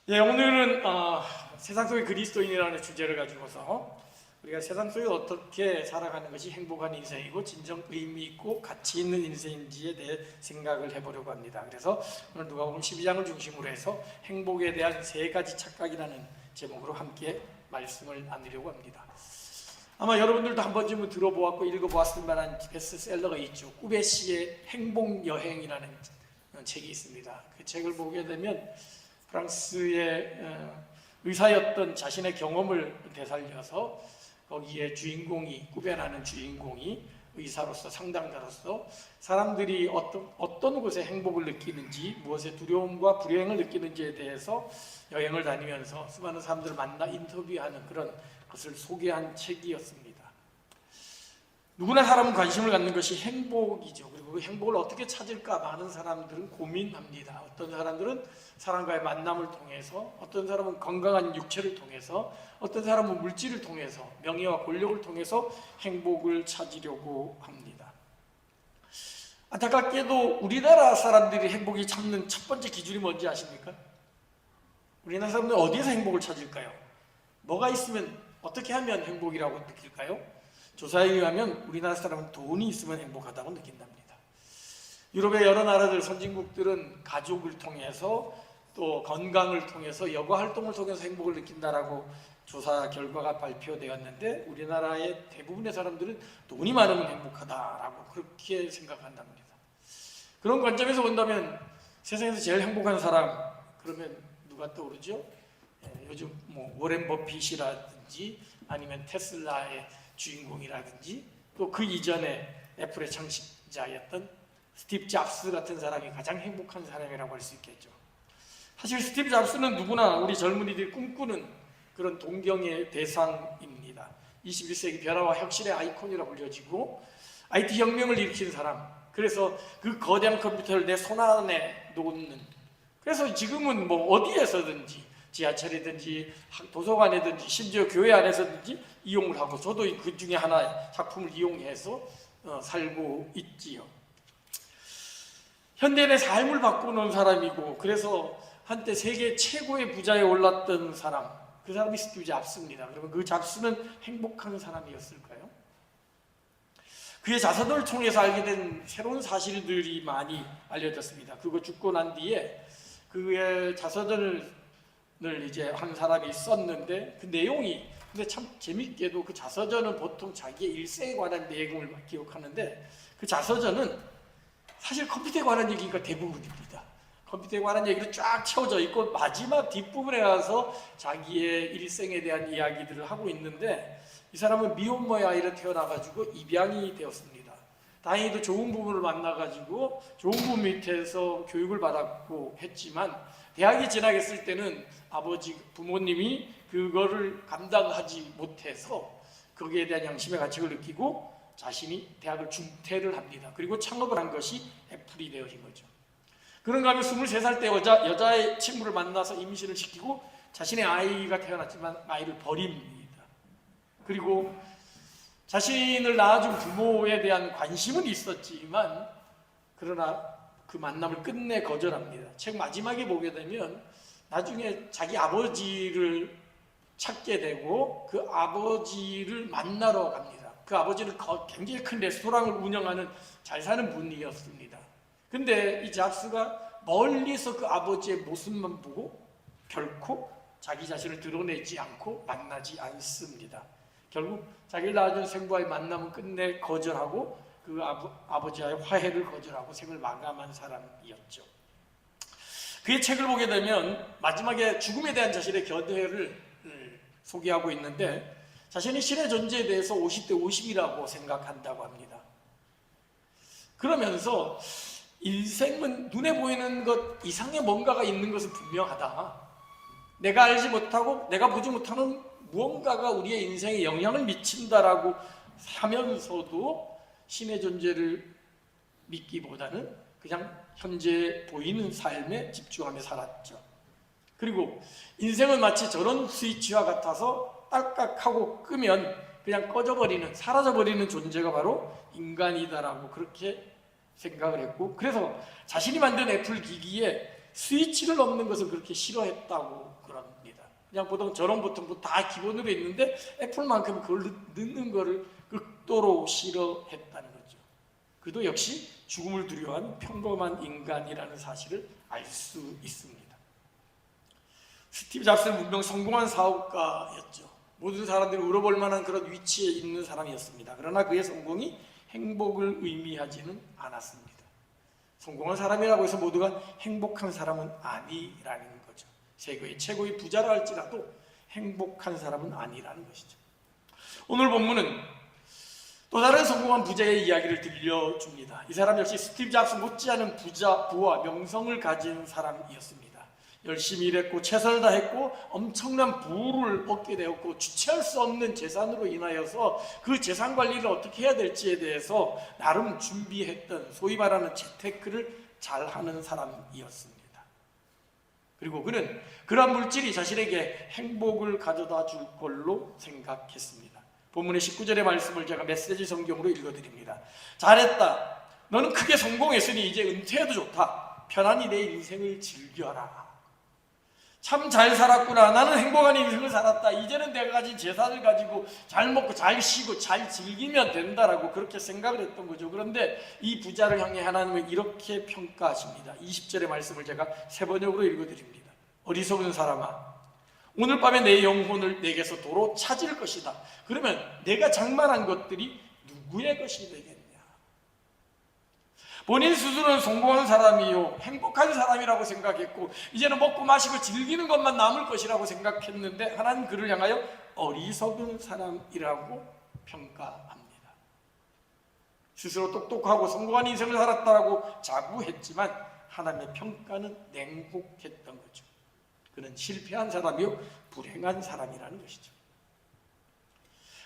예, 오늘은 세상 속의 그리스도인이라는 주제를 가지고서 우리가 세상 속에 어떻게 살아가는 것이 행복한 인생이고 진정 의미 있고 가치 있는 인생인지에 대해 생각을 해보려고 합니다. 그래서 오늘 누가복음 12장을 중심으로 해서 행복에 대한 세 가지 착각이라는 제목으로 함께 말씀을 나누려고 합니다. 아마 여러분들도 한 번쯤은 들어보았고 읽어보았을 만한 베스트셀러가 있죠. 꾸베시의 행복여행이라는 책이 있습니다. 그 책을 보게 되면 프랑스의 의사였던 자신의 경험을 되살려서 거기에 주인공이, 꾸베라는 주인공이 의사로서, 상담가로서 사람들이 어떤 곳에 행복을 느끼는지, 무엇에 두려움과 불행을 느끼는지에 대해서 여행을 다니면서 수많은 사람들을 만나 인터뷰하는 그런 것을 소개한 책이었습니다. 누구나 사람은 관심을 갖는 것이 행복이죠. 그리고 그 행복을 어떻게 찾을까 많은 사람들은 고민합니다. 어떤 사람들은 사람과의 만남을 통해서, 어떤 사람은 건강한 육체를 통해서, 어떤 사람은 물질을 통해서, 명예와 권력을 통해서 행복을 찾으려고 합니다. 안타깝게도 우리나라 사람들이 행복이 찾는 첫 번째 기준이 뭔지 아십니까? 우리나라 사람들은 어디에서 행복을 찾을까요? 뭐가 있으면, 어떻게 하면 행복이라고 느낄까요? 조사에 의하면 우리나라 사람은 돈이 있으면 행복하다고 느낀답니다. 유럽의 여러 나라들, 선진국들은 가족을 통해서 또 건강을 통해서 여가 활동을 통해서 행복을 느낀다라고 조사 결과가 발표되었는데 우리나라의 대부분의 사람들은 돈이 많으면 행복하다라고 그렇게 생각한답니다. 그런 관점에서 본다면 세상에서 제일 행복한 사람 그러면 누가 떠오르죠? 요즘 워렌 버핏이라든지 아니면 테슬라의 주인공이라든지 또 그 이전에 애플의 창시자였던 스티브 잡스 같은 사람이 가장 행복한 사람이라고 할 수 있겠죠. 사실 스티브 잡스는 누구나 우리 젊은이들이 꿈꾸는 그런 동경의 대상입니다. 21세기 변화와 혁신의 아이콘이라고 불려지고 IT 혁명을 일으킨 사람, 그래서 그 거대한 컴퓨터를 내 손안에 놓는, 그래서 지금은 어디에서든지 지하철이든지 도서관이든지 심지어 교회 안에서든지 이용을 하고 저도 그 중에 하나의 작품을 이용해서 살고 있지요. 현대인의 삶을 바꾸는 사람이고 그래서 한때 세계 최고의 부자에 올랐던 사람, 그 사람이 스티브 잡스입니다. 그러면 그 잡스는 행복한 사람이었을까요? 그의 자서전을 통해서 알게 된 새로운 사실들이 많이 알려졌습니다. 그거 죽고 난 뒤에 그의 자서전을 이제 한 사람이 썼는데 그 내용이, 근데 참 재밌게도 그 자서전은 보통 자기의 일생에 관한 내용을 기록하는데 그 자서전은 사실 컴퓨터에 관한 얘기가 대부분입니다. 컴퓨터에 관한 얘기로 쫙 채워져 있고 마지막 뒷부분에 가서 자기의 일생에 대한 이야기들을 하고 있는데 이 사람은 미혼모의 아이를 태어나가지고 입양이 되었습니다. 다행히도 좋은 부모를 만나가지고 좋은 부모 밑에서 교육을 받았고 했지만 대학에 진학했을 때는 부모님이 그거를 감당하지 못해서 거기에 대한 양심의 가책을 느끼고 자신이 대학을 중퇴를 합니다. 그리고 창업을 한 것이 애플이 되어진 거죠. 그런가 하면 23살 때 여자의 친구를 만나서 임신을 시키고 자신의 아이가 태어났지만 아이를 버립니다. 그리고 자신을 낳아준 부모에 대한 관심은 있었지만 그러나 그 만남을 끝내 거절합니다. 책 마지막에 보게 되면 나중에 자기 아버지를 찾게 되고 그 아버지를 만나러 갑니다. 그 아버지는 굉장히 큰 레스토랑을 운영하는 잘 사는 분이었습니다. 근데 이 잡스가 멀리서 그 아버지의 모습만 보고 결코 자기 자신을 드러내지 않고 만나지 않습니다. 결국 자기를 낳아준 생부와의 만남은 끝내 거절하고 그 아버지와의 화해를 거절하고 생을 마감한 사람이었죠. 그의 책을 보게 되면 마지막에 죽음에 대한 자신의 견해를 소개하고 있는데 자신이 신의 존재에 대해서 50대 50이라고 생각한다고 합니다. 그러면서 인생은 눈에 보이는 것 이상의 뭔가가 있는 것은 분명하다. 내가 알지 못하고 내가 보지 못하는 무언가가 우리의 인생에 영향을 미친다라고 하면서도 신의 존재를 믿기보다는 그냥 현재 보이는 삶에 집중하며 살았죠. 그리고 인생은 마치 저런 스위치와 같아서 딸깍하고 끄면 그냥 꺼져버리는, 사라져버리는 존재가 바로 인간이다라고 그렇게 생각을 했고, 그래서 자신이 만든 애플 기기에 스위치를 넣는 것을 그렇게 싫어했다고 그럽니다. 그냥 보통 저런 버튼 다 기본으로 있는데 애플만큼 그걸 넣는 것을 극도로 싫어했다는 거죠. 그도 역시 죽음을 두려워하는 평범한 인간이라는 사실을 알 수 있습니다. 스티브 잡스는 분명 성공한 사업가였죠. 모든 사람들이 울어볼 만한 그런 위치에 있는 사람이었습니다. 그러나 그의 성공이 행복을 의미하지는 않았습니다. 성공한 사람이라고 해서 모두가 행복한 사람은 아니라는 거죠. 세계의 최고의 부자라 할지라도 행복한 사람은 아니라는 것이죠. 오늘 본문은 또 다른 성공한 부자의 이야기를 들려줍니다. 이 사람 역시 스티브 잡스 못지않은 부와 명성을 가진 사람이었습니다. 열심히 일했고 최선을 다했고 엄청난 부를 얻게 되었고 주체할 수 없는 재산으로 인하여서 그 재산 관리를 어떻게 해야 될지에 대해서 나름 준비했던 소위 말하는 재테크를 잘하는 사람이었습니다. 그리고 그는 그러한 물질이 자신에게 행복을 가져다 줄 걸로 생각했습니다. 본문의 19절의 말씀을 제가 메시지 성경으로 읽어드립니다. 잘했다. 너는 크게 성공했으니 이제 은퇴해도 좋다. 편안히 내 인생을 즐겨라. 참 잘 살았구나. 나는 행복한 인생을 살았다. 이제는 내가 가진 재산을 가지고 잘 먹고 잘 쉬고 잘 즐기면 된다라고 그렇게 생각을 했던 거죠. 그런데 이 부자를 향해 하나님은 이렇게 평가하십니다. 20절의 말씀을 제가 세 번역으로 읽어드립니다. 어리석은 사람아, 오늘 밤에 내 영혼을 내게서 도로 찾을 것이다. 그러면 내가 장만한 것들이 누구의 것이 되겠냐? 본인 스스로는 성공한 사람이요, 행복한 사람이라고 생각했고 이제는 먹고 마시고 즐기는 것만 남을 것이라고 생각했는데 하나님 그를 향하여 어리석은 사람이라고 평가합니다. 스스로 똑똑하고 성공한 인생을 살았다라고 자부했지만 하나님의 평가는 냉혹했던 거죠. 그는 실패한 사람이요, 불행한 사람이라는 것이죠.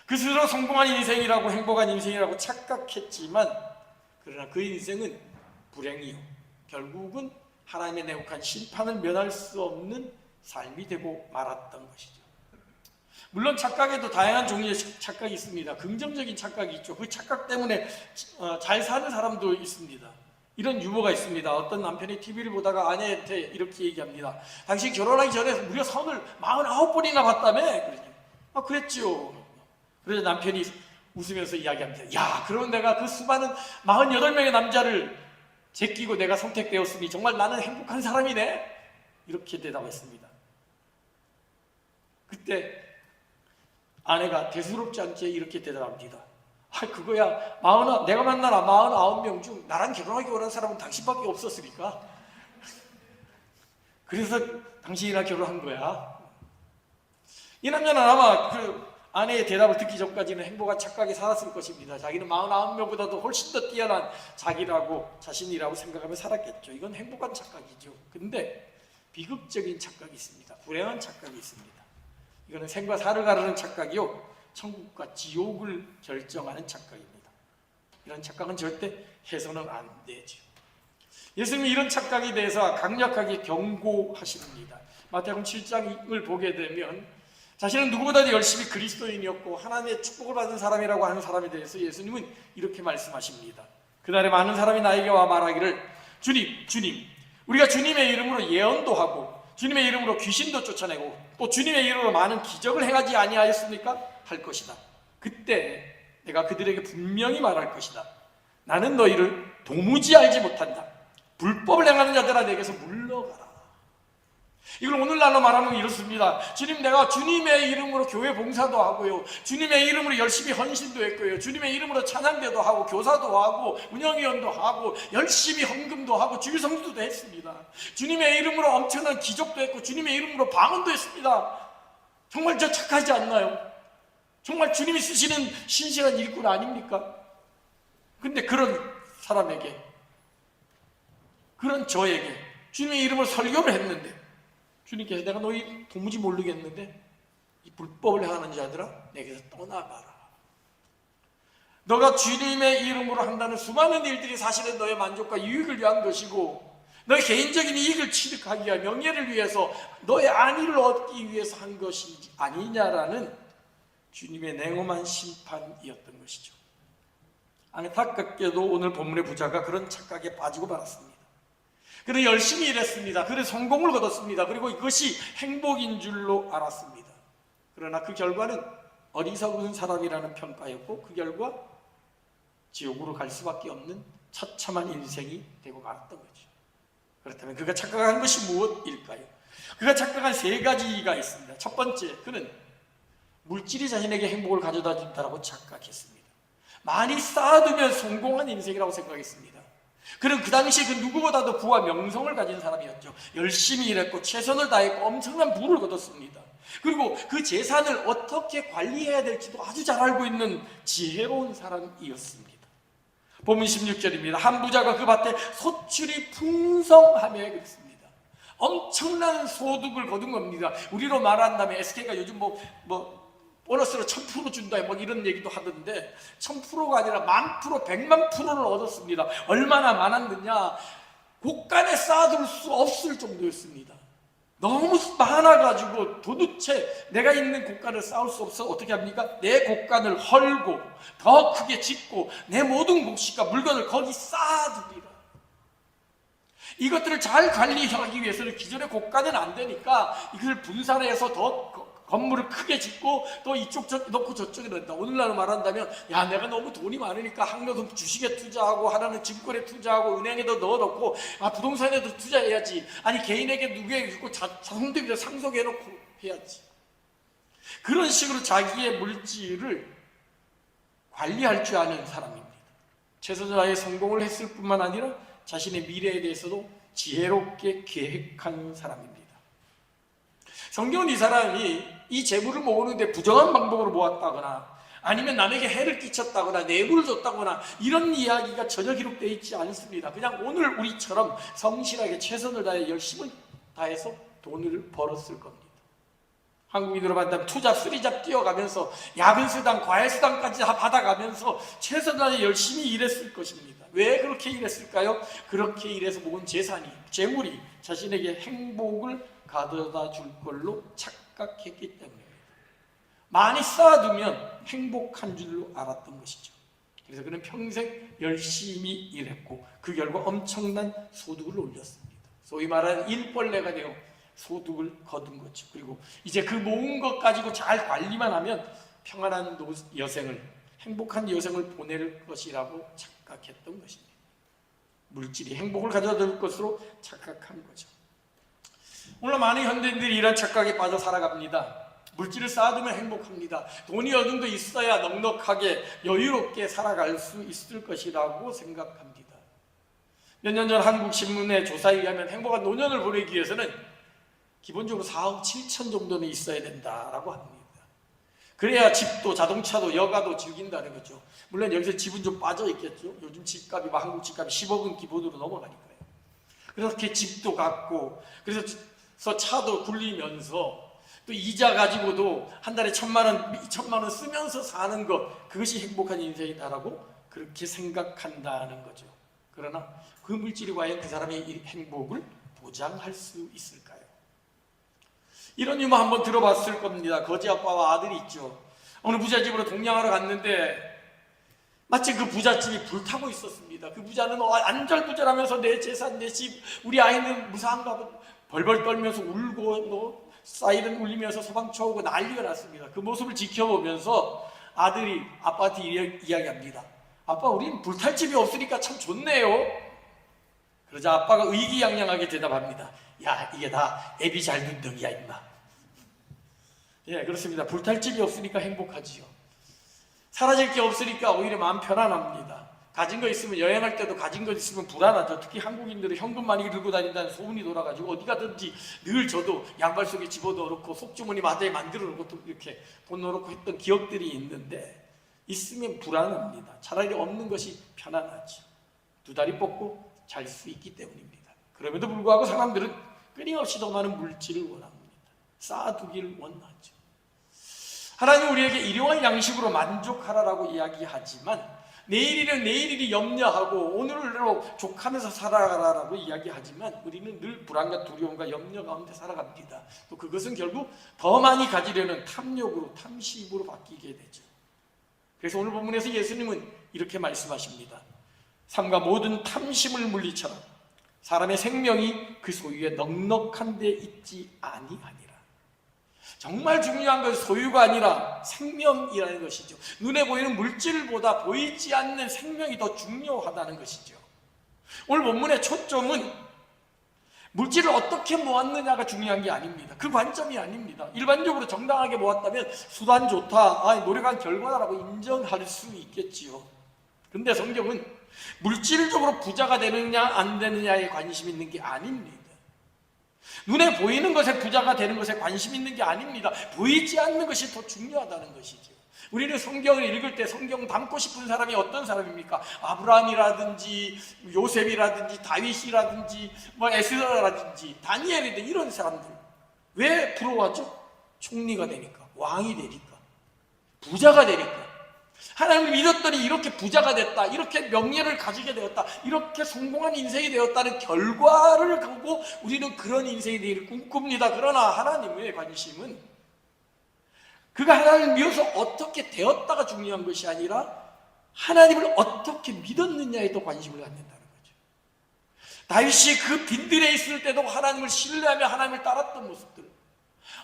그 스스로 성공한 인생이라고 행복한 인생이라고 착각했지만 그러나 그 인생은 불행이요, 결국은 하나님의 냉혹한 심판을 면할 수 없는 삶이 되고 말았던 것이죠. 물론 착각에도 다양한 종류의 착각이 있습니다. 긍정적인 착각이 있죠. 그 착각 때문에 잘 사는 사람도 있습니다. 이런 유머가 있습니다. 어떤 남편이 TV를 보다가 아내한테 이렇게 얘기합니다. 당신 결혼하기 전에 무려 선을 49번이나 봤다며? 그러니, 그랬지요. 그래서 남편이 웃으면서 이야기합니다. 야, 그러면 내가 그 수많은 48명의 남자를 제끼고 내가 선택되었으니 정말 나는 행복한 사람이네? 이렇게 대답했습니다. 그때 아내가 대수롭지 않게 이렇게 대답합니다. 그거야, 내가 만난 49명 중 나랑 결혼하기 원하는 사람은 당신밖에 없었으니까 그래서 당신이랑 결혼한 거야. 이 남자는 아마 그 아내의 대답을 듣기 전까지는 행복한 착각에 살았을 것입니다. 자기는 49명보다도 훨씬 더 뛰어난 자신이라고 생각하며 살았겠죠. 이건 행복한 착각이죠. 근데 비극적인 착각이 있습니다. 불행한 착각이 있습니다. 이거는 생과 사를 가르는 착각이요, 천국과 지옥을 결정하는 착각입니다. 이런 착각은 절대 해서는 안 되죠. 예수님이 이런 착각에 대해서 강력하게 경고하십니다. 마태복음 7장을 보게 되면 자신은 누구보다도 열심히 그리스도인이었고 하나님의 축복을 받은 사람이라고 하는 사람에 대해서 예수님은 이렇게 말씀하십니다. 그날에 많은 사람이 나에게 와 말하기를 주님, 우리가 주님의 이름으로 예언도 하고 주님의 이름으로 귀신도 쫓아내고 또 주님의 이름으로 많은 기적을 행하지 아니하였습니까? 할 것이다. 그때 내가 그들에게 분명히 말할 것이다. 나는 너희를 도무지 알지 못한다. 불법을 행하는 자들아, 내게서 물러가라. 이걸 오늘날로 말하면 이렇습니다. 주님, 내가 주님의 이름으로 교회 봉사도 하고요, 주님의 이름으로 열심히 헌신도 했고요, 주님의 이름으로 찬양대도 하고 교사도 하고 운영위원도 하고 열심히 헌금도 하고 주일성수도 했습니다. 주님의 이름으로 엄청난 기적도 했고 주님의 이름으로 방언도 했습니다. 정말 저 착하지 않나요? 정말 주님이 쓰시는 신실한 일꾼 아닙니까? 근데 그런 사람에게, 그런 저에게 주님의 이름으로 설교를 했는데 주님께서 내가 너희 도무지 모르겠는데 이 불법을 행하는 자들아, 내게서 떠나가라. 너가 주님의 이름으로 한다는 수많은 일들이 사실은 너의 만족과 유익을 위한 것이고 너의 개인적인 이익을 취득하기 위해, 명예를 위해서, 너의 안위를 얻기 위해서 한 것이 아니냐라는 주님의 냉엄한 심판이었던 것이죠. 안타깝게도 오늘 본문의 부자가 그런 착각에 빠지고 말았습니다. 그는 열심히 일했습니다. 그래서 성공을 거뒀습니다. 그리고 이것이 행복인 줄로 알았습니다. 그러나 그 결과는 어리석은 사람이라는 평가였고, 그 결과 지옥으로 갈 수밖에 없는 처참한 인생이 되고 말았던 거죠. 그렇다면 그가 착각한 것이 무엇일까요? 그가 착각한 세 가지가 있습니다. 첫 번째, 그는 물질이 자신에게 행복을 가져다 준다고 착각했습니다. 많이 쌓아두면 성공한 인생이라고 생각했습니다. 그는 그 당시에 그 누구보다도 부와 명성을 가진 사람이었죠. 열심히 일했고 최선을 다했고 엄청난 부를 거뒀습니다. 그리고 그 재산을 어떻게 관리해야 될지도 아주 잘 알고 있는 지혜로운 사람이었습니다. 본문 16절입니다. 한 부자가 그 밭에 소출이 풍성하며 그랬습니다. 엄청난 소득을 거둔 겁니다. 우리로 말한다면 SK가 요즘 보너스로 1000% 준다 이런 얘기도 하던데, 1000%가 아니라 10,000%, 1,000,000%를 얻었습니다. 얼마나 많았느냐, 곳간에 쌓아둘 수 없을 정도였습니다. 너무 많아가지고 도대체 내가 있는 곳간을 쌓을 수 없어 어떻게 합니까? 내 곳간을 헐고 더 크게 짓고 내 모든 곡식과 물건을 거기 쌓아둡니다. 이것들을 잘 관리하기 위해서는 기존의 곳간은 안 되니까 이걸 분산해서 더 건물을 크게 짓고 또 이쪽 넣고 저쪽에 넣는다. 오늘날로 말한다면, 야, 내가 너무 돈이 많으니까 항로도 주식에 투자하고 하나는 증권에 투자하고 은행에도 넣어놓고 부동산에도 투자해야지. 아니 개인에게 누구에게 주고 자손들에게 상속해놓고 해야지. 그런 식으로 자기의 물질을 관리할 줄 아는 사람입니다. 최선을 성공을 했을 뿐만 아니라 자신의 미래에 대해서도 지혜롭게 계획한 사람입니다. 성경은 이 사람이 이 재물을 모으는데 부정한 방법으로 모았다거나 아니면 남에게 해를 끼쳤다거나 뇌물을 줬다거나 이런 이야기가 전혀 기록되어 있지 않습니다. 그냥 오늘 우리처럼 성실하게 최선을 다해 열심을 다해서 돈을 벌었을 겁니다. 한국인으로 말하면 투잡, 쓰리잡 뛰어가면서 야근수당, 과외수당까지 다 받아가면서 최선을 다해 열심히 일했을 것입니다. 왜 그렇게 일했을까요? 그렇게 일해서 모은 재물이 자신에게 행복을 가져다 줄 걸로 착각했기 때문입니다. 많이 쌓아두면 행복한 줄로 알았던 것이죠. 그래서 그는 평생 열심히 일했고 그 결과 엄청난 소득을 올렸습니다. 소위 말하는 일벌레가 되어 소득을 거둔 거죠. 그리고 이제 그 모은 것 가지고 잘 관리만 하면 평안한 여생을, 행복한 여생을 보낼 것이라고 착각했던 것입니다. 물질이 행복을 가져다 줄 것으로 착각한 거죠. 오늘 많은 현대인들이 이런 착각에 빠져 살아갑니다. 물질을 쌓아두면 행복합니다. 돈이 어느 정도 있어야 넉넉하게 여유롭게 살아갈 수 있을 것이라고 생각합니다. 몇 년 전 한국신문의 조사에 의하면 행복한 노년을 보내기 위해서는 기본적으로 4억 7천 정도는 있어야 된다라고 합니다. 그래야 집도 자동차도 여가도 즐긴다는 거죠. 물론 여기서 집은 좀 빠져 있겠죠. 요즘 집값이 한국 집값이 10억은 기본으로 넘어가니까요. 그렇게 집도 갖고 그래서 차도 굴리면서 또 이자 가지고도 한 달에 1,000만 원 쓰면서 사는 것, 그것이 행복한 인생이다라고 그렇게 생각한다는 거죠. 그러나 그 물질이 과연 그 사람의 행복을 보장할 수 있을까요? 이런 유머 한번 들어봤을 겁니다. 거지 아빠와 아들이 있죠. 어느 부잣집으로 동냥하러 갔는데 마치 그 부잣집이 불타고 있었습니다. 그 부자는 안절부절하면서 내 재산, 내 집, 우리 아이는 무사한가 봐 벌벌 떨면서 울고 사이렌 울리면서 소방차 오고 난리가 났습니다. 그 모습을 지켜보면서 아들이 아빠한테 이야기합니다. 아빠, 우린 불탈 집이 없으니까 참 좋네요. 그러자 아빠가 의기양양하게 대답합니다. 야, 이게 다 애비 잘 둔 덕이야 임마. 예, 그렇습니다. 불탈 집이 없으니까 행복하지요. 사라질 게 없으니까 오히려 마음 편안합니다. 가진 거 있으면, 여행할 때도 가진 거 있으면 불안하죠. 특히 한국인들은 현금 많이 들고 다닌다는 소문이 돌아가지고 어디 가든지 늘 저도 양발 속에 집어넣어놓고 속주머니 마다에 만들어놓고 또 이렇게 돈 넣어놓고 했던 기억들이 있는데, 있으면 불안합니다. 차라리 없는 것이 편안하죠. 두 다리 뻗고 잘 수 있기 때문입니다. 그럼에도 불구하고 사람들은 끊임없이 더 많은 물질을 원합니다. 쌓아두기를 원하죠. 하나님 우리에게 일용할 양식으로 만족하라라고 이야기하지만, 내일 일이 염려하고 오늘로 족하면서 살아가라라고 이야기하지만, 우리는 늘 불안과 두려움과 염려 가운데 살아갑니다. 또 그것은 결국 더 많이 가지려는 탐욕으로, 탐심으로 바뀌게 되죠. 그래서 오늘 본문에서 예수님은 이렇게 말씀하십니다. 삶과 모든 탐심을 물리쳐라. 사람의 생명이 그 소유에 넉넉한 데 있지 아니하니라. 정말 중요한 것은 소유가 아니라 생명이라는 것이죠. 눈에 보이는 물질보다 보이지 않는 생명이 더 중요하다는 것이죠. 오늘 본문의 초점은 물질을 어떻게 모았느냐가 중요한 게 아닙니다. 그 관점이 아닙니다. 일반적으로 정당하게 모았다면 수단 좋다, 노력한 결과라고 인정할 수 있겠지요. 근데 성경은 물질적으로 부자가 되느냐 안 되느냐에 관심 있는 게 아닙니다. 눈에 보이는 것에 부자가 되는 것에 관심 있는 게 아닙니다. 보이지 않는 것이 더 중요하다는 것이죠. 우리는 성경을 읽을 때 성경 담고 싶은 사람이 어떤 사람입니까? 아브라함이라든지 요셉이라든지 다윗이라든지 에스더라든지 다니엘이든 이런 사람들. 왜 부러워하죠? 총리가 되니까, 왕이 되니까, 부자가 되니까. 하나님을 믿었더니 이렇게 부자가 됐다, 이렇게 명예를 가지게 되었다, 이렇게 성공한 인생이 되었다는 결과를 보고 우리는 그런 인생이 되기를 꿈꿉니다. 그러나 하나님의 관심은 그가 하나님을 믿어서 어떻게 되었다가 중요한 것이 아니라 하나님을 어떻게 믿었느냐에 더 관심을 갖는다는 거죠. 다윗이 그 빈들에 있을 때도 하나님을 신뢰하며 하나님을 따랐던 모습들,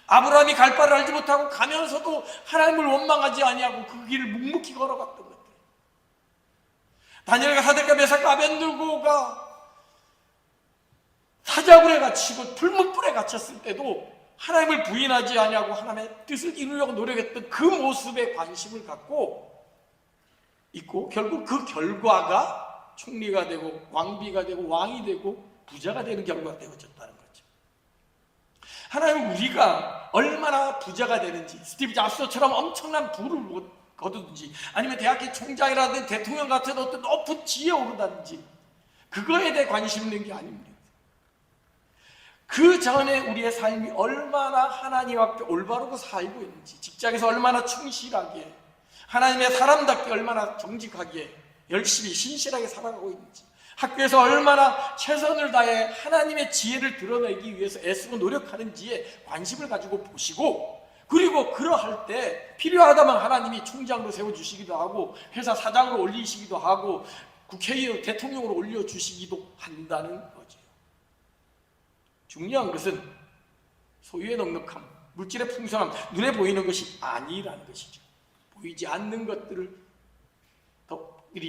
아브라함이 갈 바를 알지 못하고 가면서도 하나님을 원망하지 아니하고 그 길을 묵묵히 걸어갔던 것들, 다니엘과 사드락과 메삭과 아벤느고가 사자굴에 갇히고 풀무불에 갇혔을 때도 하나님을 부인하지 아니하고 하나님의 뜻을 이루려고 노력했던 그 모습에 관심을 갖고 있고, 결국 그 결과가 총리가 되고 왕비가 되고 왕이 되고 부자가 되는 결과가 되어졌다는 거죠. 하나님은 우리가 얼마나 부자가 되는지, 스티브 잡스처럼 엄청난 부를 거두든지, 아니면 대학교 총장이라든지 대통령 같은 어떤 높은 지위에 오르다든지, 그거에 대해 관심 있는 게 아닙니다. 그 전에 우리의 삶이 얼마나 하나님 앞에 올바르고 살고 있는지, 직장에서 얼마나 충실하게, 하나님의 사람답게 얼마나 정직하게 열심히 신실하게 살아가고 있는지, 학교에서 얼마나 최선을 다해 하나님의 지혜를 드러내기 위해서 애쓰고 노력하는지에 관심을 가지고 보시고, 그리고 그러할 때 필요하다면 하나님이 총장으로 세워주시기도 하고 회사 사장으로 올리시기도 하고 국회의원, 대통령으로 올려주시기도 한다는 거죠. 중요한 것은 소유의 넉넉함, 물질의 풍성함, 눈에 보이는 것이 아니라는 것이죠. 보이지 않는 것들이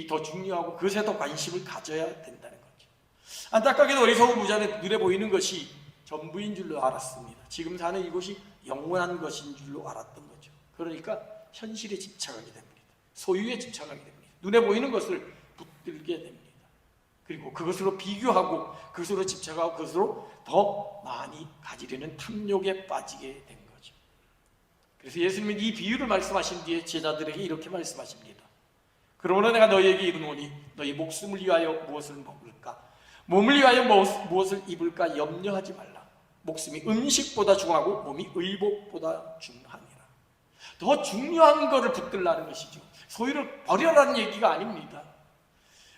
더 중요하고 그것에 더 관심을 가져야 된다는 거죠. 안타깝게도 어리석은 부자는 눈에 보이는 것이 전부인 줄로 알았습니다. 지금 사는 이곳이 영원한 것인 줄로 알았던 거죠. 그러니까 현실에 집착하게 됩니다. 소유에 집착하게 됩니다. 눈에 보이는 것을 붙들게 됩니다. 그리고 그것으로 비교하고 그것으로 집착하고 그것으로 더 많이 가지려는 탐욕에 빠지게 된 거죠. 그래서 예수님은 이 비유를 말씀하신 뒤에 제자들에게 이렇게 말씀하십니다. 그러므로 내가 너희에게 이르노니 너희 목숨을 위하여 무엇을 먹을까, 몸을 위하여 무엇을 입을까 염려하지 말라. 목숨이 음식보다 중하고 몸이 의복보다 중하니라. 더 중요한 것을 붙들라는 것이죠. 소유를 버려라는 얘기가 아닙니다.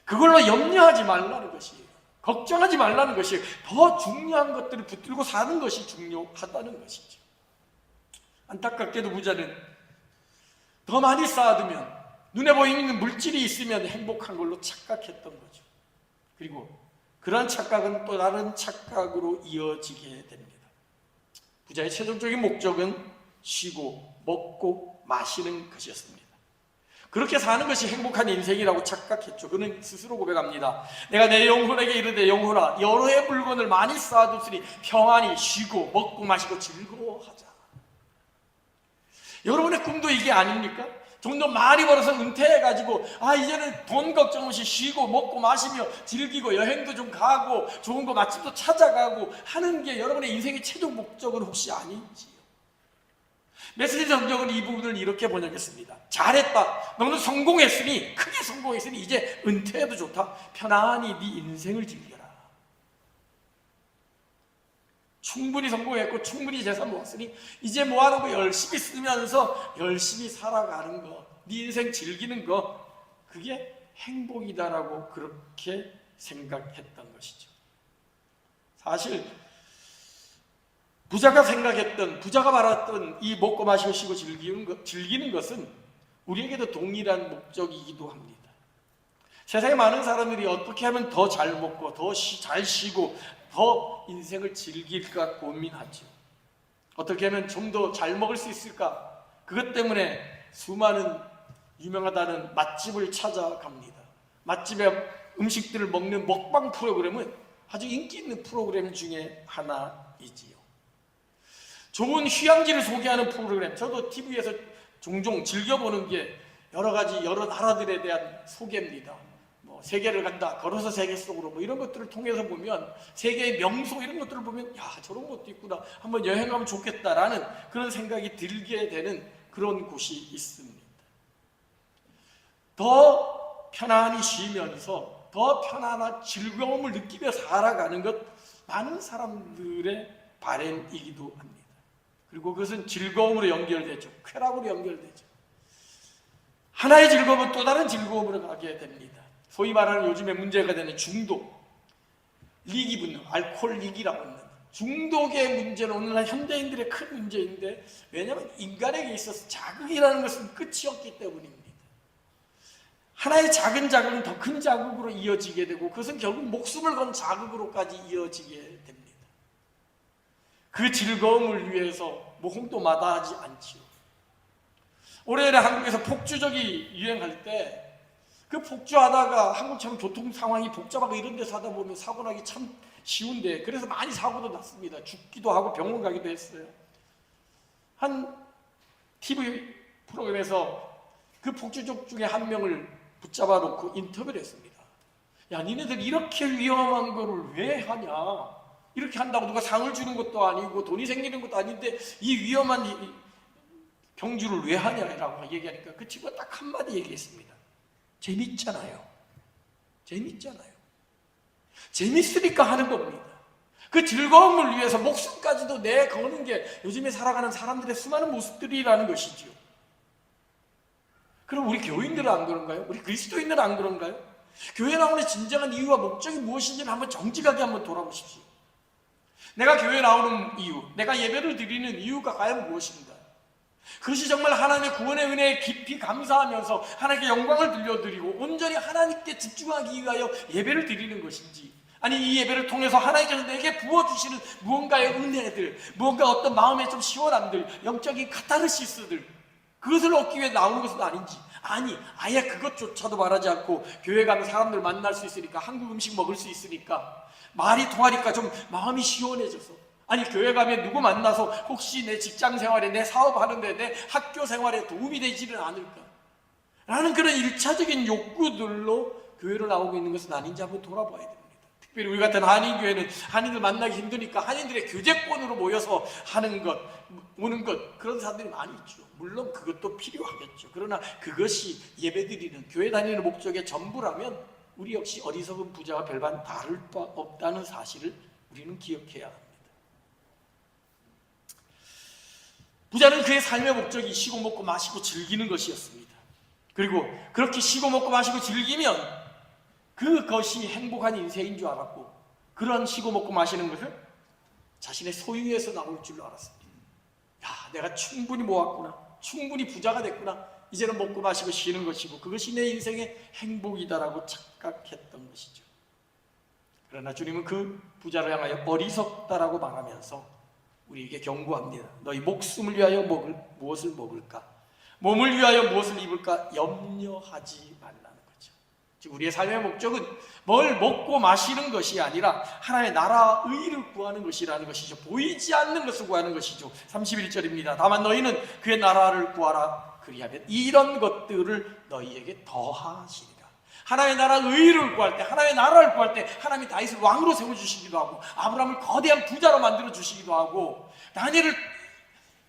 그걸로 염려하지 말라는 것이에요. 걱정하지 말라는 것이에요. 더 중요한 것들을 붙들고 사는 것이 중요하다는 것이죠. 안타깝게도 부자는 더 많이 쌓아두면, 눈에 보이는 물질이 있으면 행복한 걸로 착각했던 거죠. 그리고 그런 착각은 또 다른 착각으로 이어지게 됩니다. 부자의 최종적인 목적은 쉬고 먹고 마시는 것이었습니다. 그렇게 사는 것이 행복한 인생이라고 착각했죠. 그는 스스로 고백합니다. 내가 내 영혼에게 이르되 영혼아, 여러 해 물건을 많이 쌓아뒀으니 평안히 쉬고 먹고 마시고 즐거워하자. 여러분의 꿈도 이게 아닙니까? 좀 더 많이 벌어서 은퇴해가지고 이제는 돈 걱정 없이 쉬고 먹고 마시며 즐기고 여행도 좀 가고 좋은 거 맛집도 찾아가고 하는 게 여러분의 인생의 최종 목적은 혹시 아닌지요? 메시지 성경은 이 부분을 이렇게 번역했습니다. 잘했다, 너는 성공했으니, 크게 성공했으니 이제 은퇴해도 좋다. 편안히 네 인생을 즐겨라. 충분히 성공했고 충분히 재산 모았으니 이제 뭐하는 거 열심히 쓰면서 열심히 살아가는 거, 네 인생 즐기는 거, 그게 행복이다라고 그렇게 생각했던 것이죠. 사실 부자가 생각했던, 부자가 말했던 이 먹고 마시고 쉬고 즐기는 것은 우리에게도 동일한 목적이기도 합니다. 세상에 많은 사람들이 어떻게 하면 더 잘 먹고 더 잘 쉬고 더 인생을 즐길까 고민하죠. 어떻게 하면 좀 더 잘 먹을 수 있을까? 그것 때문에 수많은 유명하다는 맛집을 찾아갑니다. 맛집의 음식들을 먹는 먹방 프로그램은 아주 인기 있는 프로그램 중에 하나이지요. 좋은 휴양지를 소개하는 프로그램, 저도 TV에서 종종 즐겨보는 게 여러 가지 여러 나라들에 대한 소개입니다. 뭐 세계를 간다, 걸어서 세계 속으로 뭐 이런 것들을 통해서 보면 세계의 명소 이런 것들을 보면 야, 저런 것도 있구나, 한번 여행 가면 좋겠다라는 그런 생각이 들게 되는 그런 곳이 있습니다. 더 편안히 쉬면서 더 편안한 즐거움을 느끼며 살아가는 것, 많은 사람들의 바램이기도 합니다. 그리고 그것은 즐거움으로 연결되죠. 쾌락으로 연결되죠. 하나의 즐거움은 또 다른 즐거움으로 가게 됩니다. 소위 말하는 요즘에 문제가 되는 중독, 리기 분노, 알코올 리기라고 하는 중독의 문제는 오늘날 현대인들의 큰 문제인데, 왜냐하면 인간에게 있어서 자극이라는 것은 끝이 없기 때문입니다. 하나의 작은 자극은 더 큰 자극으로 이어지게 되고, 그것은 결국 목숨을 건 자극으로까지 이어지게 됩니다. 그 즐거움을 위해서 모험도 마다하지 않지요. 올해 한국에서 폭주족이 유행할 때 그 폭주하다가 한국처럼 교통 상황이 복잡하고 이런 데서 하다 보면 사고 나기 참 쉬운데, 그래서 많이 사고도 났습니다. 죽기도 하고 병원 가기도 했어요. 한 TV 프로그램에서 그 폭주족 중에 한 명을 붙잡아 놓고 인터뷰를 했습니다. 야, 니네들 이렇게 위험한 거를 왜 하냐? 이렇게 한다고 누가 상을 주는 것도 아니고 돈이 생기는 것도 아닌데 이 위험한 경주를 왜 하냐라고 얘기하니까 그 친구가 딱 한마디 얘기했습니다. 재밌잖아요. 재밌잖아요. 재밌으니까 하는 겁니다. 그 즐거움을 위해서 목숨까지도 내거는 게 요즘에 살아가는 사람들의 수많은 모습들이라는 것이죠. 그럼 우리 교인들은 안 그런가요? 우리 그리스도인들은 안 그런가요? 교회 나오는 진정한 이유와 목적이 무엇인지를 한번 정직하게 한번 돌아보십시오. 내가 교회 나오는 이유, 내가 예배를 드리는 이유가 과연 무엇인가? 그것이 정말 하나님의 구원의 은혜에 깊이 감사하면서 하나님께 영광을 들려드리고 온전히 하나님께 집중하기 위하여 예배를 드리는 것인지, 아니 이 예배를 통해서 하나님께서 내게 부어주시는 무언가의 은혜들, 무언가 어떤 마음의 좀 시원함들, 영적인 카타르시스들, 그것을 얻기 위해 나오는 것은 아닌지, 아니 아예 그것조차도 말하지 않고 교회 가면 사람들 만날 수 있으니까, 한국 음식 먹을 수 있으니까, 말이 통하니까 좀 마음이 시원해져서, 아니 교회 가면 누구 만나서 혹시 내 직장 생활에, 내 사업하는데, 내 학교 생활에 도움이 되지는 않을까 라는 그런 일차적인 욕구들로 교회를 나오고 있는 것은 아닌지 한번 돌아봐야 됩니다. 특별히 우리 같은 한인교회는 한인들 만나기 힘드니까 한인들의 교제권으로 모여서 하는 것, 오는 것, 그런 사람들이 많이 있죠. 물론 그것도 필요하겠죠. 그러나 그것이 예배드리는, 교회 다니는 목적의 전부라면 우리 역시 어리석은 부자와 별반 다를 바 없다는 사실을 우리는 기억해야 합니다. 부자는 그의 삶의 목적이 쉬고 먹고 마시고 즐기는 것이었습니다. 그리고 그렇게 쉬고 먹고 마시고 즐기면 그것이 행복한 인생인 줄 알았고, 그런 쉬고 먹고 마시는 것을 자신의 소유에서 나올 줄 알았습니다. 야, 내가 충분히 모았구나, 충분히 부자가 됐구나, 이제는 먹고 마시고 쉬는 것이고 그것이 내 인생의 행복이다라고 착각했던 것이죠. 그러나 주님은 그 부자를 향하여 어리석다라고 말하면서 우리에게 경고합니다. 너희 목숨을 위하여 무엇을 먹을까? 몸을 위하여 무엇을 입을까? 염려하지 말라는 거죠. 즉 우리의 삶의 목적은 뭘 먹고 마시는 것이 아니라 하나님의 나라 의를 구하는 것이라는 것이죠. 보이지 않는 것을 구하는 것이죠. 31절입니다. 다만 너희는 그의 나라를 구하라. 그리하면 이런 것들을 너희에게 더하시리라. 하나님의 나라 의를 구할 때, 하나님의 나라를 구할 때 하나님이 다윗을 왕으로 세워주시기도 하고, 아브라함을 거대한 부자로 만들어 주시기도 하고, 다니엘을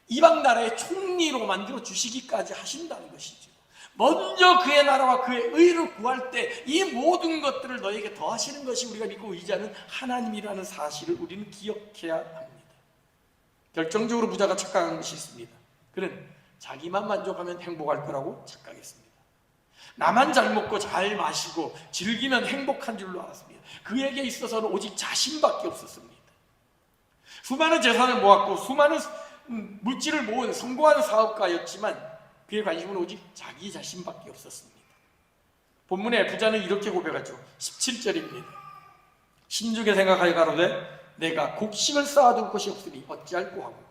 이방 나라의 총리로 만들어 주시기까지 하신다는 것이죠. 먼저 그의 나라와 그의 의를 구할 때 이 모든 것들을 너에게 더하시는 것이 우리가 믿고 의지하는 하나님이라는 사실을 우리는 기억해야 합니다. 결정적으로 부자가 착각한 것이 있습니다. 그는 자기만 만족하면 행복할 거라고 착각했습니다. 나만 잘 먹고 잘 마시고 즐기면 행복한 줄로 알았습니다. 그에게 있어서는 오직 자신밖에 없었습니다. 수많은 재산을 모았고 수많은 물질을 모은 성공한 사업가였지만 그의 관심은 오직 자기 자신밖에 없었습니다. 본문의 부자는 이렇게 고백하죠. 17절입니다. 신중에 생각하여 가로되 내가 곡식을 쌓아둘 곳이 없으니 어찌할꼬 하고,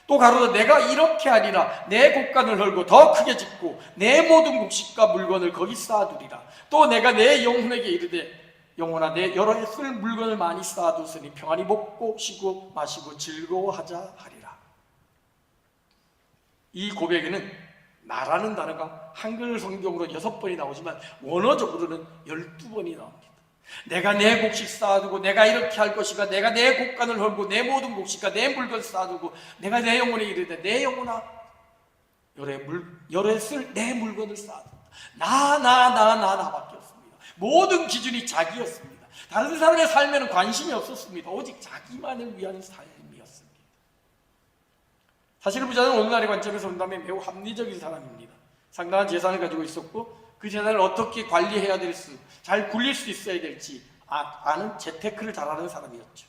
또 가로되 내가 이렇게 하리라. 내 곡간을 헐고 더 크게 짓고 내 모든 곡식과 물건을 거기 쌓아두리라. 또 내가 내 영혼에게 이르되 영혼아, 내 여러 해 쓸 물건을 많이 쌓아두으니 평안히 먹고 쉬고 마시고 즐거워하자 하리라. 이 고백에는 나라는 단어가 한글 성경으로 6번이 나오지만 원어적으로는 12번이 나옵니다. 내가 내 곡식 쌓아두고 내가 이렇게 할 것이가, 내가 내 곡간을 헐고 내 모든 곡식과 내 물건 쌓아두고 내가 내 영혼에 이르되 내 영혼아 여러 해 쓸 내 물건을 쌓아둔다. 나밖에 없습니다. 모든 기준이 자기였습니다. 다른 사람의 삶에는 관심이 없었습니다. 오직 자기만을 위한 삶이었습니다. 사실 부자는 오늘날의 관점에서 본다면 매우 합리적인 사람입니다. 상당한 재산을 가지고 있었고 그 재산을 어떻게 관리해야 될지, 잘 굴릴 수 있어야 될지 아는 재테크를 잘하는 사람이었죠.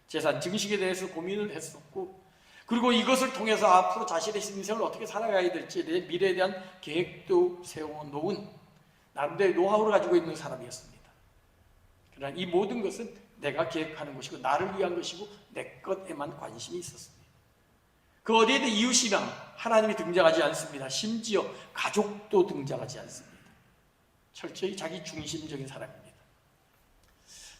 재산 증식에 대해서 고민을 했었고, 그리고 이것을 통해서 앞으로 자신의 인생을 어떻게 살아가야 될지 내 미래에 대한 계획도 세워놓은 나름대로 노하우를 가지고 있는 사람이었습니다. 그러나 이 모든 것은 내가 계획하는 것이고 나를 위한 것이고 내 것에만 관심이 있었습니다. 그 어디에도 이웃이랑 하나님이 등장하지 않습니다. 심지어 가족도 등장하지 않습니다. 철저히 자기 중심적인 사람입니다.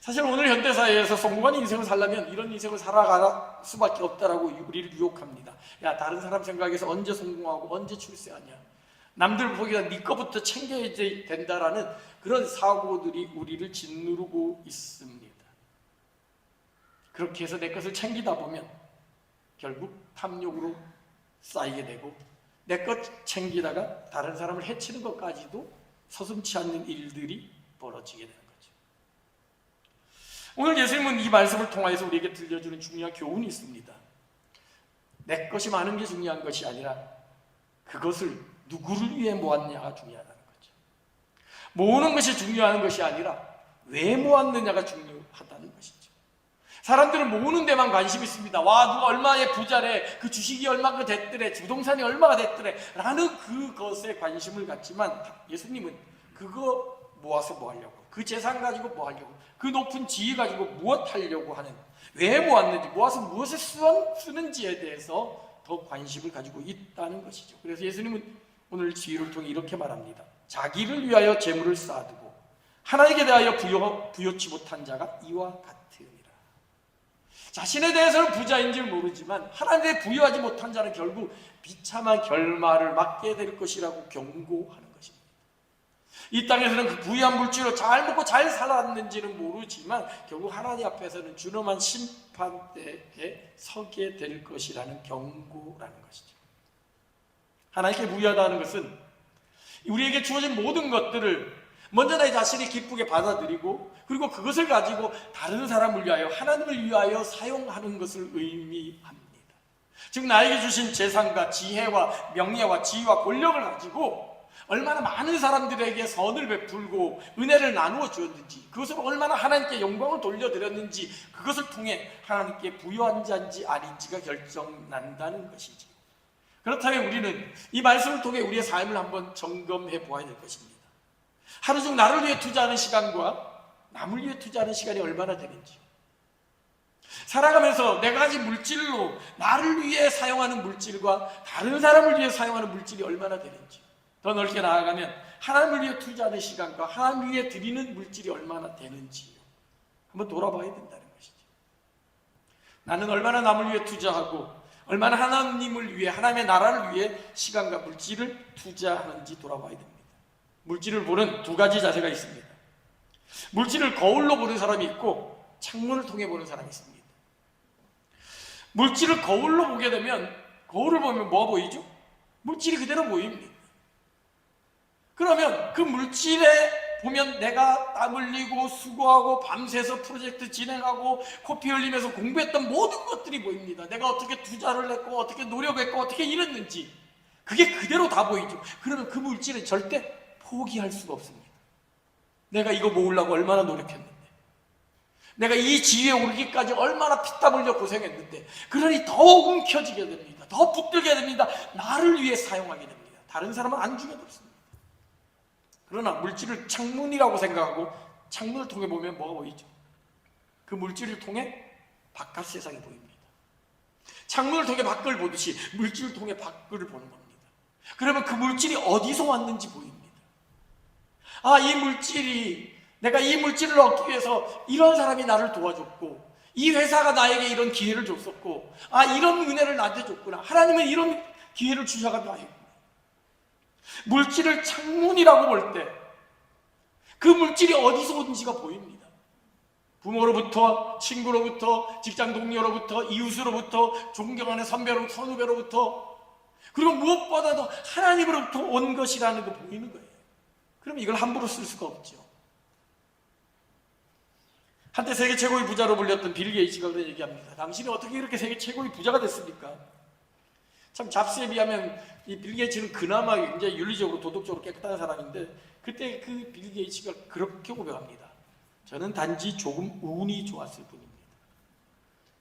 사실 오늘 현대사회에서 성공한 인생을 살려면 이런 인생을 살아갈 수밖에 없다라고 우리를 유혹합니다. 야, 다른 사람 생각에서 언제 성공하고 언제 출세하냐, 남들 보기에 네 거부터 챙겨야 된다라는 그런 사고들이 우리를 짓누르고 있습니다. 그렇게 해서 내 것을 챙기다 보면 결국 탐욕으로 쌓이게 되고 내 것 챙기다가 다른 사람을 해치는 것까지도 서슴지 않는 일들이 벌어지게 되는 거죠. 오늘 예수님은 이 말씀을 통하여서 우리에게 들려주는 중요한 교훈이 있습니다. 내 것이 많은 게 중요한 것이 아니라 그것을 누구를 위해 모았냐가 중요하다는 거죠. 모으는 것이 중요한 것이 아니라 왜 모았느냐가 중요하다는 것이죠. 사람들은 모으는 데만 관심이 있습니다. 와, 누가 얼마의 부자래, 그 주식이 얼마가 됐더래, 부동산이 얼마가 됐더래 라는 그것에 관심을 갖지만 예수님은 그거 모아서 뭐 하려고, 그 재산 가지고 뭐 하려고, 그 높은 지위 가지고 무엇 하려고 하는, 왜 모았는지, 모아서 무엇에 쓰는지에 대해서 더 관심을 가지고 있다는 것이죠. 그래서 예수님은 오늘 지휘를 통해 이렇게 말합니다. 자기를 위하여 재물을 쌓아두고 하나님께 대하여 부여치 못한 자가 이와 같으니라. 자신에 대해서는 부자인지 모르지만 하나님께 부여하지 못한 자는 결국 비참한 결말을 맞게 될 것이라고 경고하는 것입니다. 이 땅에서는 그 부유한 물질로 잘 먹고 잘 살았는지는 모르지만 결국 하나님 앞에서는 준엄한 심판대에 서게 될 것이라는 경고라는 것이죠. 하나님께 부유하다는 것은 우리에게 주어진 모든 것들을 먼저 내 자신이 기쁘게 받아들이고 그리고 그것을 가지고 다른 사람을 위하여, 하나님을 위하여 사용하는 것을 의미합니다. 즉 나에게 주신 재산과 지혜와 명예와 지위와 권력을 가지고 얼마나 많은 사람들에게 선을 베풀고 은혜를 나누어 주었는지, 그것을 얼마나 하나님께 영광을 돌려드렸는지, 그것을 통해 하나님께 부유한 자인지 아닌지가 결정난다는 것이지. 그렇다면 우리는 이 말씀을 통해 우리의 삶을 한번 점검해 보아야 될 것입니다. 하루 중 나를 위해 투자하는 시간과 남을 위해 투자하는 시간이 얼마나 되는지, 살아가면서 내가 가진 물질로 나를 위해 사용하는 물질과 다른 사람을 위해 사용하는 물질이 얼마나 되는지, 더 넓게 나아가면 하나님을 위해 투자하는 시간과 하나님을 위해 드리는 물질이 얼마나 되는지 한번 돌아봐야 된다는 것이죠. 나는 얼마나 남을 위해 투자하고 얼마나 하나님을 위해, 하나님의 나라를 위해 시간과 물질을 투자하는지 돌아봐야 됩니다. 물질을 보는 두 가지 자세가 있습니다. 물질을 거울로 보는 사람이 있고 창문을 통해 보는 사람이 있습니다. 물질을 거울로 보게 되면, 거울을 보면 뭐가 보이죠? 물질이 그대로 보입니다. 그러면 그 물질에 보면 내가 땀 흘리고 수고하고 밤새서 프로젝트 진행하고 코피 흘리면서 공부했던 모든 것들이 보입니다. 내가 어떻게 투자를 했고 어떻게 노력했고 어떻게 이랬는지 그게 그대로 다 보이죠. 그러면 그 물질은 절대 포기할 수가 없습니다. 내가 이거 모으려고 얼마나 노력했는데, 내가 이 지위에 오르기까지 얼마나 피땀 흘려 고생했는데, 그러니 더 움켜쥐게 됩니다. 더 붙들게 됩니다. 나를 위해 사용하게 됩니다. 다른 사람은 안중에도 없습니다. 그러나 물질을 창문이라고 생각하고 창문을 통해 보면 뭐가 보이죠? 그 물질을 통해 바깥 세상이 보입니다. 창문을 통해 밖을 보듯이 물질을 통해 밖을 보는 겁니다. 그러면 그 물질이 어디서 왔는지 보입니다. 이 물질이, 내가 이 물질을 얻기 위해서 이런 사람이 나를 도와줬고, 이 회사가 나에게 이런 기회를 줬었고, 이런 은혜를 나한테 줬구나. 하나님은 이런 기회를 주셔가지고 하셨구나. 물질을 창문이라고 볼 때 그 물질이 어디서 온지가 보입니다. 부모로부터, 친구로부터, 직장 동료로부터, 이웃으로부터, 존경하는 선배로부터, 선후배로부터, 그리고 무엇보다도 하나님으로부터 온 것이라는 거 보이는 거예요. 그럼 이걸 함부로 쓸 수가 없죠. 한때 세계 최고의 부자로 불렸던 빌 게이츠가 그런 얘기합니다. 당신이 어떻게 이렇게 세계 최고의 부자가 됐습니까? 참 잡스에 비하면 이 빌 게이츠는 그나마 굉장히 윤리적으로 도덕적으로 깨끗한 사람인데, 그때 그 빌 게이츠가 그렇게 고백합니다. 저는 단지 조금 운이 좋았을 뿐입니다.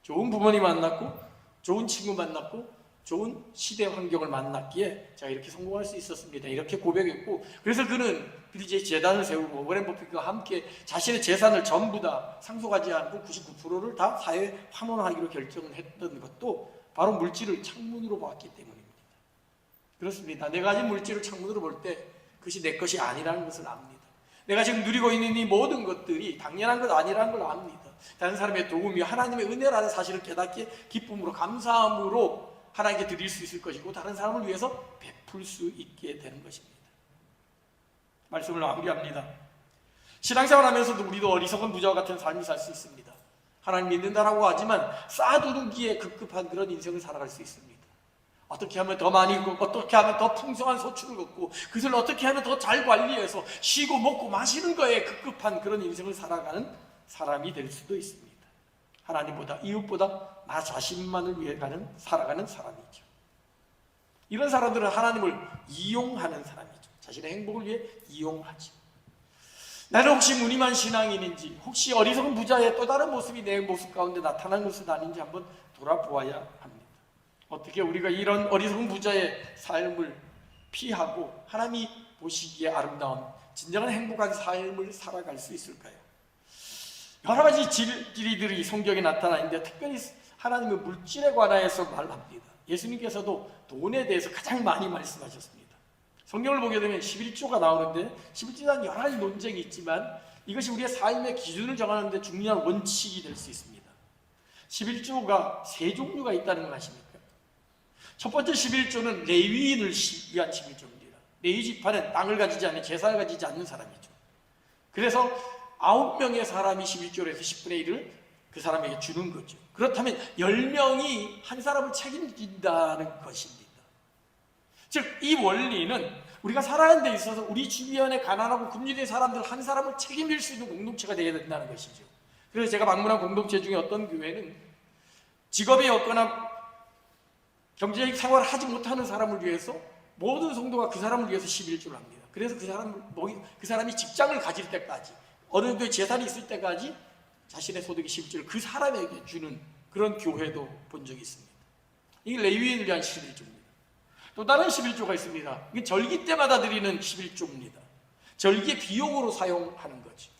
좋은 부모님 만났고, 좋은 친구 만났고, 좋은 시대 환경을 만났기에 제가 이렇게 성공할 수 있었습니다. 이렇게 고백했고, 그래서 그는 빌 게이츠 재단을 세우고 워렌 버핏과 함께 자신의 재산을 전부 다 상속하지 않고 99%를 다 사회에 환원하기로 결정을 했던 것도 바로 물질을 창문으로 봤기 때문입니다. 그렇습니다. 내가 가진 물질을 창문으로 볼 때 그것이 내 것이 아니라는 것을 압니다. 내가 지금 누리고 있는 이 모든 것들이 당연한 것 아니라는 걸 압니다. 다른 사람의 도움이 하나님의 은혜라는 사실을 깨닫기에 기쁨으로, 감사함으로 하나님께 드릴 수 있을 것이고, 다른 사람을 위해서 베풀 수 있게 되는 것입니다. 말씀을 마무리합니다. 신앙생활 하면서도 우리도 어리석은 부자와 같은 삶을 살 수 있습니다. 하나님 믿는다라고 하지만 쌓아두기에 급급한 그런 인생을 살아갈 수 있습니다. 어떻게 하면 더 많이 걷고, 어떻게 하면 더 풍성한 소출을 걷고, 그것을 어떻게 하면 더 잘 관리해서 쉬고 먹고 마시는 거에 급급한 그런 인생을 살아가는 사람이 될 수도 있습니다. 하나님보다, 이웃보다 나 자신만을 위해 살아가는 사람이죠. 이런 사람들은 하나님을 이용하는 사람이죠. 자신의 행복을 위해 이용하죠. 나는 혹시 무늬만 신앙인인지, 혹시 어리석은 부자의 또 다른 모습이 내 모습 가운데 나타난 것은 아닌지 한번 돌아보아야 합니다. 어떻게 우리가 이런 어리석은 부자의 삶을 피하고 하나님이 보시기에 아름다운 진정한 행복한 삶을 살아갈 수 있을까요? 여러 가지 진리들이 성경에 나타나 있는데, 특별히 하나님의 물질에 관하여서 말합니다. 예수님께서도 돈에 대해서 가장 많이 말씀하셨습니다. 성경을 보게 되면 11조가 나오는데, 11조에 대한 여러 가지 논쟁이 있지만 이것이 우리의 삶의 기준을 정하는 데 중요한 원칙이 될 수 있습니다. 11조가 세 종류가 있다는 걸 아십니까? 첫 번째 11조는 레위인을 위한 11조입니다. 레위 지파는 땅을 가지지 않는, 제사를 가지지 않는 사람이죠. 그래서 9명의 사람이 11조로 해서 10분의 1을 그 사람에게 주는 거죠. 그렇다면 10명이 한 사람을 책임진다는 것입니다. 즉, 이 원리는 우리가 살아가는 데 있어서 우리 주변에 가난하고 굶주린 사람들 한 사람을 책임질 수 있는 공동체가 되어야 된다는 것이죠. 그래서 제가 방문한 공동체 중에 어떤 교회는 직업이 없거나 경제적 생활을 하지 못하는 사람을 위해서 모든 성도가 그 사람을 위해서 11조를 합니다. 그래서 그 사람이 직장을 가질 때까지, 어느 정도의 재산이 있을 때까지 자신의 소득의 11조를 그 사람에게 주는 그런 교회도 본 적이 있습니다. 이게 레위인을 위한 11조입니다. 또 다른 11조가 있습니다. 이게 절기 때마다 드리는 11조입니다. 절기의 비용으로 사용하는 거죠.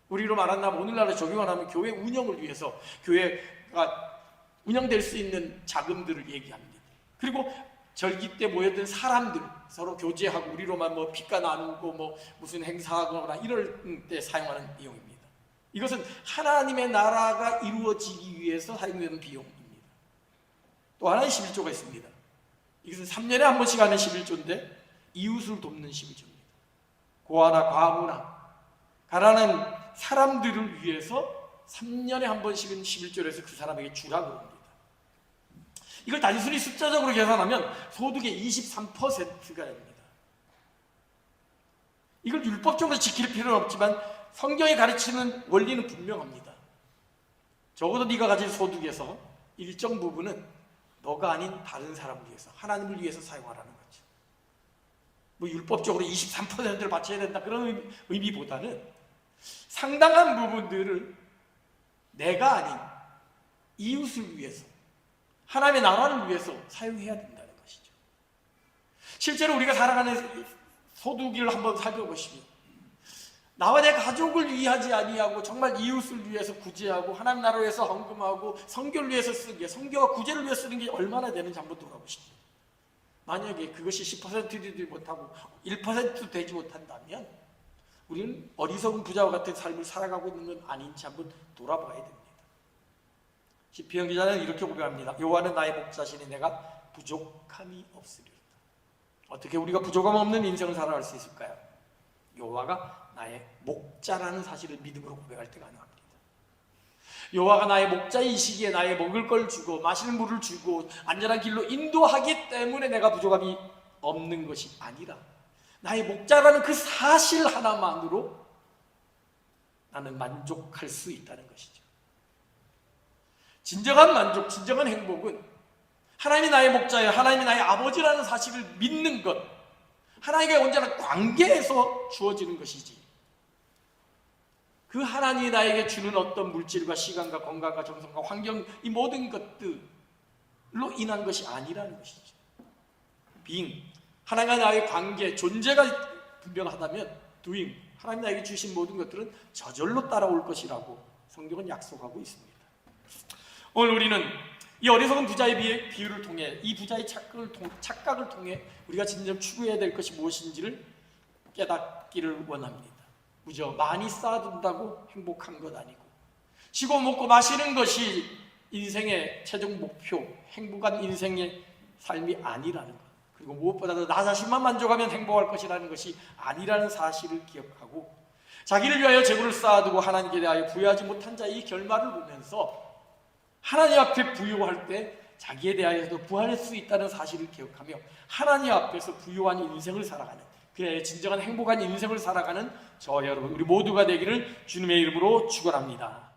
우리로 말한다면 오늘날에 적용을 하면 교회 운영을 위해서, 교회가 운영될 수 있는 자금들을 얘기합니다. 그리고 절기 때 모였던 사람들 서로 교제하고 우리로만 피가 나누고 무슨 행사하거나 이럴 때 사용하는 비용입니다. 이것은 하나님의 나라가 이루어지기 위해서 사용되는 비용입니다. 또 하나의 11조가 있습니다. 이것은 3년에 한 번씩 하는 11조인데 이웃을 돕는 11조입니다. 고아나 과부나 가난한 사람들을 위해서 3년에 한 번씩은 11조를 해서 그 사람에게 주라고 합니다. 이걸 단순히 숫자적으로 계산하면 소득의 23%가 됩니다. 이걸 율법적으로 지킬 필요는 없지만 성경이 가르치는 원리는 분명합니다. 적어도 네가 가진 소득에서 일정 부분은 너가 아닌 다른 사람을 위해서, 하나님을 위해서 사용하라는 거죠. 율법적으로 23%를 바쳐야 된다 그런 의미보다는 상당한 부분들을 내가 아닌 이웃을 위해서, 하나님의 나라를 위해서 사용해야 된다는 것이죠. 실제로 우리가 살아가는 소득을 한번 살펴보시면 나와 내 가족을 위하지 아니하고 정말 이웃을 위해서 구제하고 하나님 나라를 위해서 헌금하고 선교를 위해서 쓰는 게, 선교와 구제를 위해서 쓰는 게 얼마나 되는지 한번 돌아보시죠. 만약에 그것이 10% 되지 못하고 1%도 되지 못한다면 우리는 어리석은 부자와 같은 삶을 살아가고 있는 건 아닌지 한번 돌아봐야 됩니다. 시편 기자는 이렇게 고백합니다. 여호와는 나의 목자시니 내가 부족함이 없으리로다. 어떻게 우리가 부족함 없는 인생을 살아갈 수 있을까요? 여호와가 나의 목자라는 사실을 믿음으로 고백할 때 가능합니다. 여호와가 나의 목자의 이 시기에 나의 먹을 걸 주고 마시는 물을 주고 안전한 길로 인도하기 때문에 내가 부족함이 없는 것이 아니라 나의 목자라는 그 사실 하나만으로 나는 만족할 수 있다는 것이죠. 진정한 만족, 진정한 행복은 하나님이 나의 목자예요, 하나님이 나의 아버지라는 사실을 믿는 것, 하나님과 언제나 관계에서 주어지는 것이지, 그 하나님이 나에게 주는 어떤 물질과 시간과 건강과 정성과 환경, 이 모든 것들로 인한 것이 아니라는 것이죠. being, 하나님과 나의 관계, 존재가 분명하다면 doing, 하나님 나에게 주신 모든 것들은 저절로 따라올 것이라고 성경은 약속하고 있습니다. 오늘 우리는 이 어리석은 부자의 비유를 통해, 이 부자의 착각을 통해 우리가 진정 추구해야 될 것이 무엇인지를 깨닫기를 원합니다. 그죠? 많이 쌓아둔다고 행복한 것 아니고, 쉬고 먹고 마시는 것이 인생의 최종 목표, 행복한 인생의 삶이 아니라는 것, 그리고 무엇보다도 나 자신만 만족하면 행복할 것이라는 것이 아니라는 사실을 기억하고, 자기를 위하여 재물을 쌓아두고 하나님께 대하여 부여하지 못한 자의 이 결말을 보면서 하나님 앞에 부여할 때 자기에 대하여도 부여할 수 있다는 사실을 기억하며 하나님 앞에서 부유한 인생을 살아가는, 그래 진정한 행복한 인생을 살아가는 저 여러분, 우리 모두가 되기를 주님의 이름으로 축원합니다.